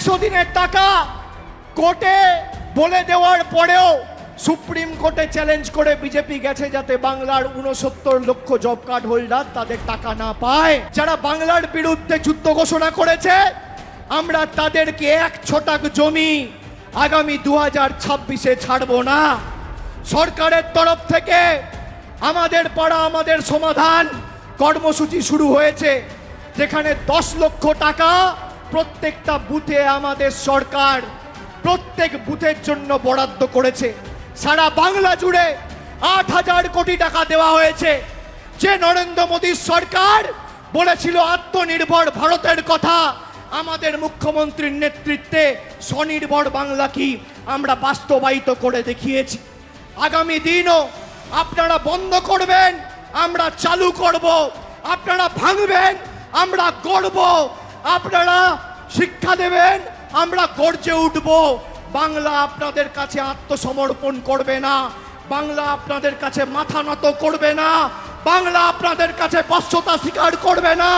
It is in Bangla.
150 দিনের টাকা কোর্টে বলে দেওয়ার পরেও সুপ্রিম কোর্টে চ্যালেঞ্জ করে বিজেপি গেছে যাতে বাংলার 69 লক্ষ জব কার্ড হোল্ডার তাদের টাকা না পায়। যারা বাংলার বিরুদ্ধে যুদ্ধ ঘোষণা করেছে আমরা তাদেরকে 1 ছটাক জমি আগামী 2026-এ ছাড়বো না। সরকারের তরফ থেকে আমাদের পাড়া আমাদের সমাধান কর্মসূচি শুরু হয়েছে, যেখানে 10 লক্ষ টাকা প্রত্যেকটা বুথে আমাদের সরকার প্রত্যেক বুথের জন্য বরাদ্দ করেছে। সারা বাংলা জুড়ে 8,000 কোটি টাকা দেওয়া হয়েছে। যে নরেন্দ্র মোদীর সরকার বলেছিল আত্মনির্ভর ভারতের কথা, আমাদের মুখ্যমন্ত্রীর নেতৃত্বে স্বনির্ভর বাংলা কি আমরা বাস্তবায়িত করে দেখিয়েছি। আগামী দিনও আপনারা বন্ধ করবেন, আমরা চালু করব। আপনারা ভাঙবেন, আমরা গড়ব। আপনারা শিক্ষা দেবেন, আমরা গর্জে উঠব। বাংলা আপনাদের কাছে আত্মসমর্পণ করবে না, বাংলা আপনাদের কাছে মাথা নত করবে না, বাংলা আপনাদের কাছে বশ্যতা স্বীকার করবে না।